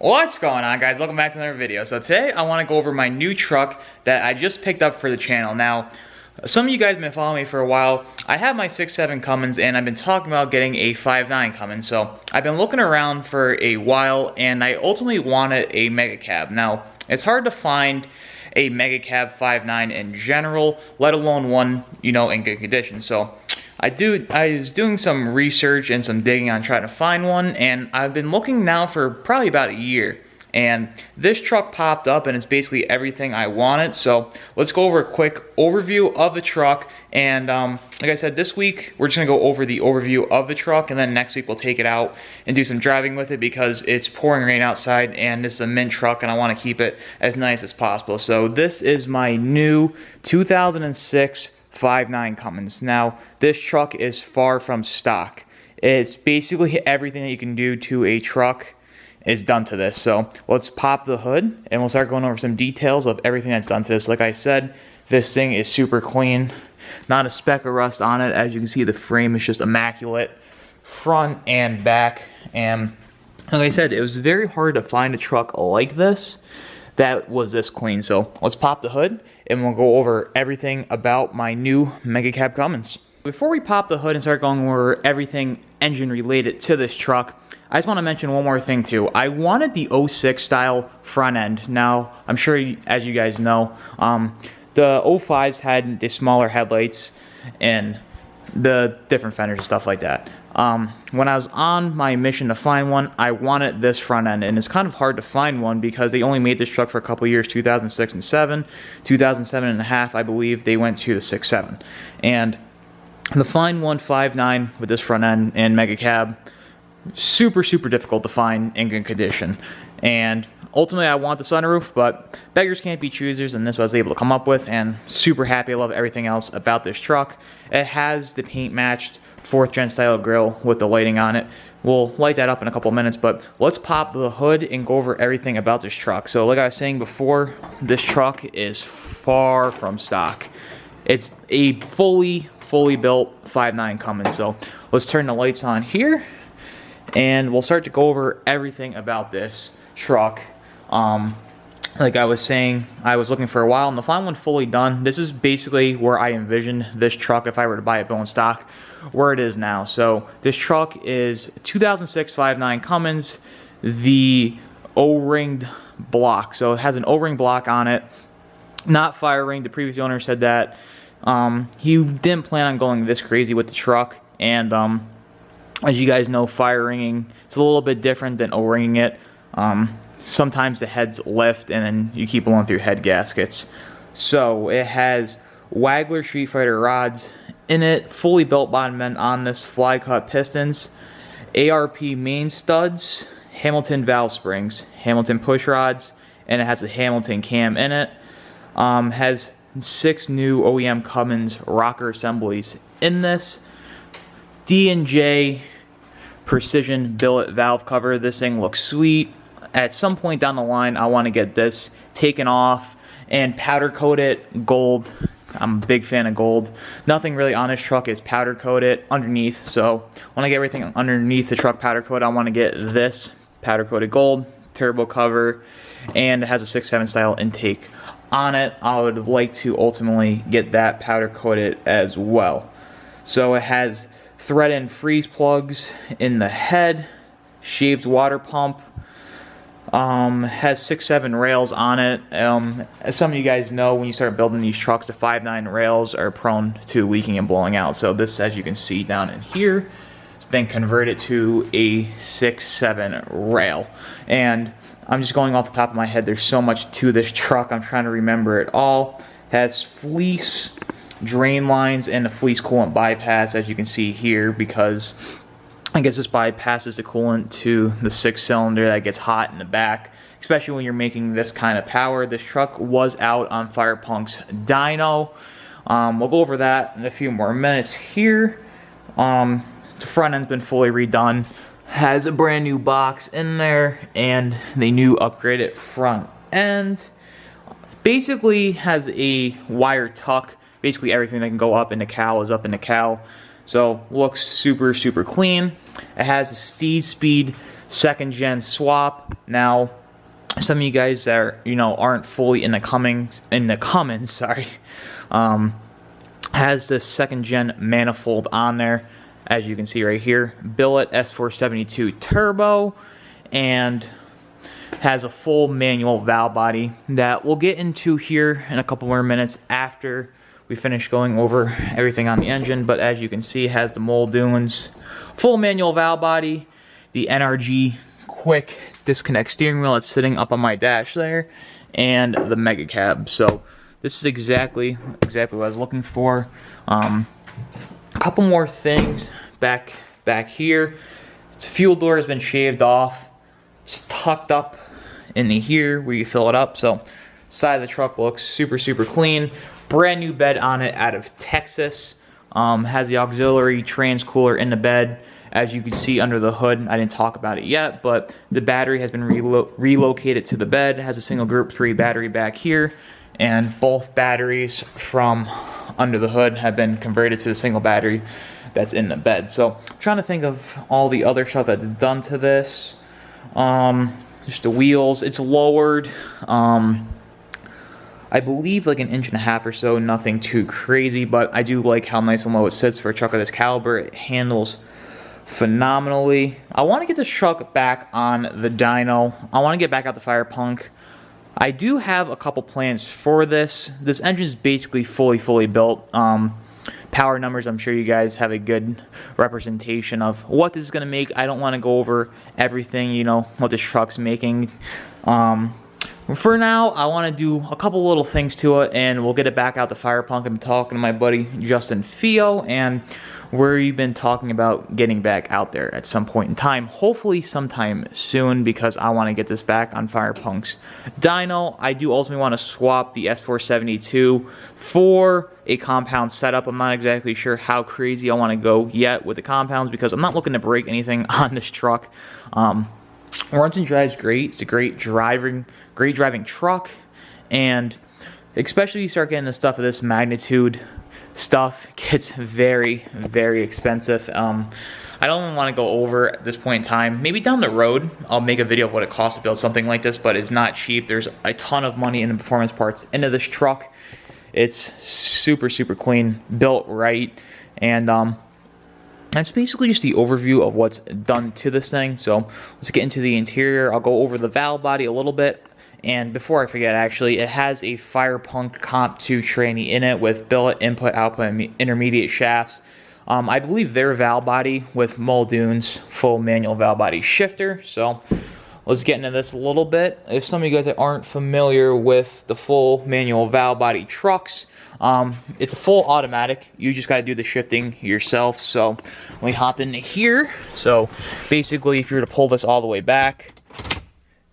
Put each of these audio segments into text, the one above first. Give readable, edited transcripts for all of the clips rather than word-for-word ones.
What's going on, guys? Welcome back to another video. So today I want to go over my new truck that I just picked up for the channel. Now, some of you guys have been following me for a while. I have my 6.7 Cummins and I've been talking about getting a 5.9 Cummins. So I've been looking around for a while and I ultimately wanted a mega cab. Now, it's hard to find a mega cab 5.9 in general, let alone one, in good condition. So I was doing some research and some digging on trying to find one, and I've been looking now for probably about a year. And this truck popped up and it's basically everything I wanted. So let's go over a quick overview of the truck. And like I said, this week we're just gonna go over the overview of the truck, and then next week we'll take it out and do some driving with it because it's pouring rain outside and this is a mint truck and I want to keep it as nice as possible. So this is my new 2006 5.9 Cummins. Now, this truck is far from stock. It's basically everything that you can do to a truck is done to this. So let's pop the hood and we'll start going over some details of everything that's done to this. Like I said, this thing is super clean. Not a speck of rust on it. As you can see, the frame is just immaculate, front and back. And like I said, it was very hard to find a truck like this that was this clean. So let's pop the hood and we'll go over everything about my new Mega Cab Cummins. Before we pop the hood and start going over everything engine related to this truck, I just want to mention one more thing too. I wanted the 06 style front end. Now, I'm sure as you guys know, the 05s had the smaller headlights and the different fenders and stuff like that. When I was on my mission to find one, I wanted this front end, and it's kind of hard to find one because they only made this truck for a couple years, 2006 and 7, 2007 and a half, I believe they went to the 6.7. And to find one 5.9 with this front end and mega cab, super difficult to find in good condition. And ultimately I want the sunroof, but beggars can't be choosers, and this was able to come up with, and super happy. I love everything else about this truck. It has the paint matched 4th gen style grille with the lighting on it. We'll light that up in a couple minutes, but let's pop the hood and go over everything about this truck. So like I was saying before, this truck is far from stock. It's a fully built 5.9 Cummins. So let's turn the lights on here and we'll start to go over everything about this truck. Like I was saying, I was looking for a while and to find one fully done. This is basically where I envisioned this truck if I were to buy it bone stock, where it is now. So this truck is 2006 5.9 Cummins, the O-ringed block. So it has an O-ring block on it, not fire ring. The previous owner said that he didn't plan on going this crazy with the truck, and as you guys know, fire ringing is a little bit different than O-ringing it. Sometimes the heads lift and then you keep blowing through head gaskets. So it has Wagler Street Fighter rods in it, fully built bottom end on this, fly cut pistons, ARP main studs, Hamilton valve springs, Hamilton push rods, and it has the Hamilton cam in it. Has 6 new OEM Cummins rocker assemblies in this. D&J precision billet valve cover. This thing looks sweet. At some point down the line, I want to get this taken off and powder coat it gold. I'm a big fan of gold. Nothing really on this truck is powder coated underneath, so when I get everything underneath the truck powder coat, I want to get this powder coated gold, turbo cover, and it has a 6.7 style intake on it. I would like to ultimately get that powder coated as well. So it has thread-in freeze plugs in the head, shaved water pump, has 6.7 rails on it. As some of you guys know, when you start building these trucks, the 5.9 rails are prone to leaking and blowing out. So this, as you can see down in here, has been converted to a 6.7 rail. And I'm just going off the top of my head, there's so much to this truck, I'm trying to remember it all. Has Fleece drain lines and the Fleece coolant bypass, as you can see here, because I guess this bypasses the coolant to the 6-cylinder that gets hot in the back, especially when you're making this kind of power. This truck was out on Firepunk's dyno. We'll go over that in a few more minutes here. The front end's been fully redone, has a brand new box in there, and the new upgraded front end. Basically has a wire tuck. Basically everything that can go up in the cowl is up in the cowl. So looks super clean. It has a Steed Speed second gen swap. Now, some of you guys that are, aren't fully in the Cummins, sorry, has this second gen manifold on there, as you can see right here. Billet S472 turbo, and has a full manual valve body that we'll get into here in a couple more minutes after we finish going over everything on the engine. But as you can see, it has the Muldoon's full manual valve body, the NRG quick disconnect steering wheel that's sitting up on my dash there, and the mega cab. So this is exactly what I was looking for. A couple more things back here. Its fuel door has been shaved off. It's tucked up in here where you fill it up. So side of the truck looks super clean. Brand new bed on it out of Texas. Has the auxiliary trans cooler in the bed. As you can see under the hood, I didn't talk about it yet, but the battery has been relocated to the bed. It has a single group 3 battery back here, and both batteries from under the hood have been converted to the single battery that's in the bed. So I'm trying to think of all the other stuff that's done to this. Just the wheels, it's lowered, I believe like 1.5 inches or so, nothing too crazy, but I do like how nice and low it sits for a truck of this caliber. It handles phenomenally. I want to get this truck back on the dyno. I want to get back out the Fire Punk. I do have a couple plans for this. This engine is basically fully built. Power numbers, I'm sure you guys have a good representation of what this is going to make. I don't want to go over everything, what this truck's making. For now, I want to do a couple little things to it, and we'll get it back out the Fire Punk. I'm talking to my buddy Justin Fio, and we've been talking about getting back out there at some point in time, hopefully sometime soon, because I want to get this back on Fire Punk's dyno. I do ultimately want to swap the S472 for a compound setup. I'm not exactly sure how crazy I want to go yet with the compounds, because I'm not looking to break anything on this truck. Runs and drives great. It's a great driving truck, and especially you start getting the stuff of this magnitude, stuff gets very expensive. I don't even want to go over at this point in time. Maybe down the road I'll make a video of what it costs to build something like this, but it's not cheap. There's a ton of money in the performance parts into this truck. It's super clean, built right, and that's basically just the overview of what's done to this thing. So let's get into the interior. I'll go over the valve body a little bit. And before I forget, actually, it has a Fire Punk Comp 2 tranny in it with billet input, output, and intermediate shafts. I believe their valve body with Muldoon's full manual valve body shifter. So let's get into this a little bit. If some of you guys that aren't familiar with the full manual valve body trucks, it's a full automatic. You just got to do the shifting yourself. So we hop into here. So basically, if you were to pull this all the way back,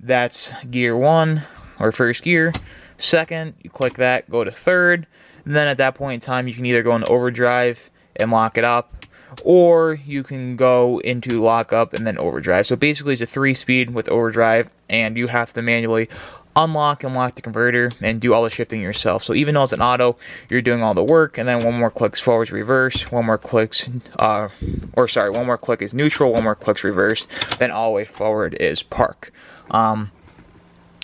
that's gear 1 or first gear. Second, you click that, go to third. And then at that point in time, you can either go into overdrive and lock it up, or you can go into lockup and then overdrive. So basically it's a 3-speed with overdrive, and you have to manually unlock and lock the converter and do all the shifting yourself. So even though it's an auto, you're doing all the work, and then one more click's forwards reverse, one more click's one more click is neutral, one more click's reverse, then all the way forward is park.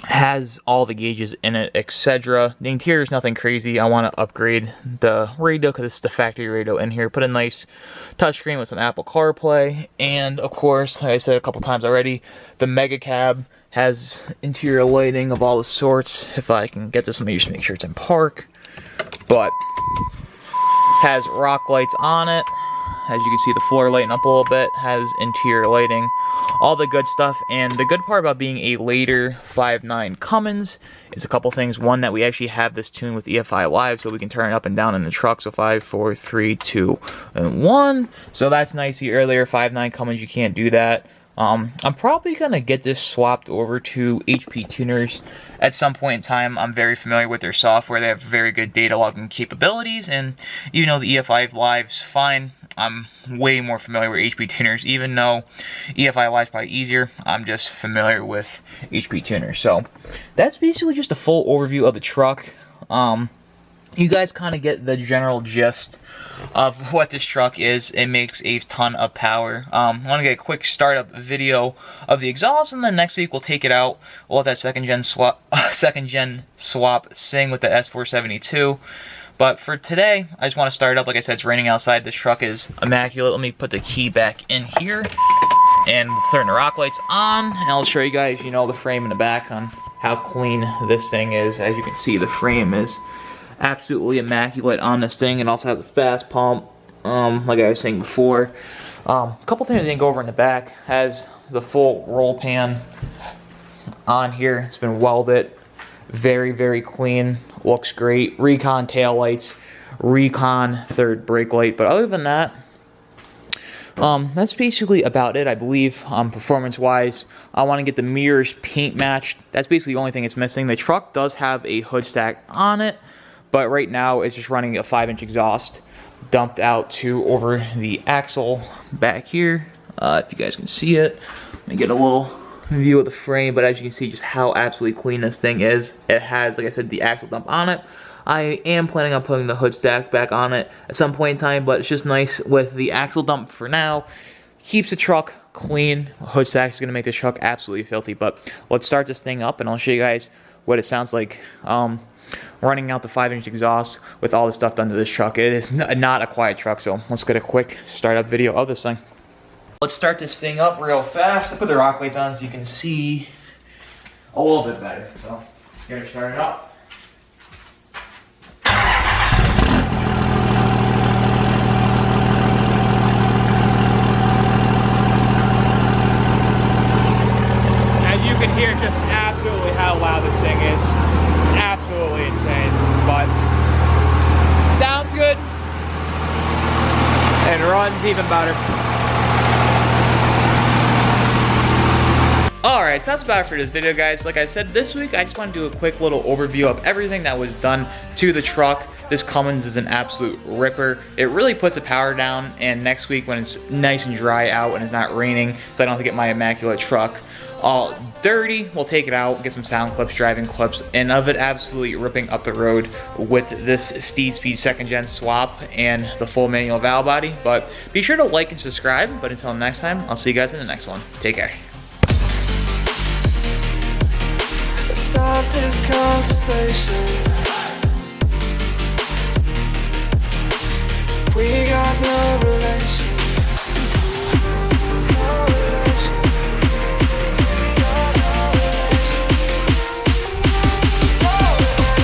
Has all the gauges in it, etc. The interior is nothing crazy. I want to upgrade the radio because it's the factory radio in here. Put a nice touchscreen with some Apple CarPlay, and of course, like I said a couple times already, the mega cab has interior lighting of all the sorts. If I can get this, let me just make sure it's in park. But has rock lights on it. As you can see, the floor lighting up a little bit, has interior lighting, all the good stuff. And the good part about being a later 5.9 Cummins is a couple things. One, that we actually have this tuned with EFI Live, so we can turn it up and down in the truck. So 5, 4, 3, 2, and 1. So that's nice. The earlier 5.9 Cummins, you can't do that. I'm probably going to get this swapped over to HP Tuners at some point in time. I'm very familiar with their software. They have very good data logging capabilities, and even though the EFI Live's fine, I'm way more familiar with HP Tuners. Even though EFI Live's probably easier, I'm just familiar with HP Tuners. So that's basically just a full overview of the truck. you guys kind of get the general gist of what this truck is. It makes a ton of power. I want to get a quick startup video of the exhaust, and then next week we'll take it out. We'll let that second gen swap sing with the S472. But for today, I just want to start it up. Like I said, it's raining outside. This truck is immaculate. Let me put the key back in here and turn the rock lights on, and I'll show you guys, you know, the frame in the back on how clean this thing is. As you can see, the frame is absolutely immaculate on this thing. It also has a fast pump, like I was saying before. A couple things I didn't go over in the back. Has the full roll pan on here. It's been welded. Very, very clean. Looks great. Recon taillights. Recon third brake light. But other than that, that's basically about it, I believe. Performance-wise, I want to get the mirrors paint matched. That's basically the only thing it's missing. The truck does have a hood stack on it, but right now it's just running a 5-inch exhaust dumped out to over the axle back here. If you guys can see it, let me get a little view of the frame. But as you can see, just how absolutely clean this thing is. It has, like I said, the axle dump on it. I am planning on putting the hood stack back on it at some point in time, but it's just nice with the axle dump for now. Keeps the truck clean. Hood stack is going to make the truck absolutely filthy. But let's start this thing up, and I'll show you guys what it sounds like running out the 5-inch exhaust with all the stuff done to this truck. It is not a quiet truck, so let's get a quick startup video of this thing. Let's start this thing up real fast. I'll put the rock lights on so you can see a little bit better. So let's get it started up. You can hear just absolutely how loud this thing is. It's absolutely insane, but sounds good and runs even better. Alright, so that's about it for this video, guys. Like I said, this week I just want to do a quick little overview of everything that was done to the truck. This Cummins is an absolute ripper. It really puts the power down, and next week when it's nice and dry out and it's not raining, so I don't have to get my immaculate truck all dirty, we'll take it out, get some sound clips, driving clips, and of it absolutely ripping up the road with this Steed Speed 2nd Gen swap and the full manual valve body. But be sure to like and subscribe. But until next time, I'll see you guys in the next one. Take care. Stop this conversation.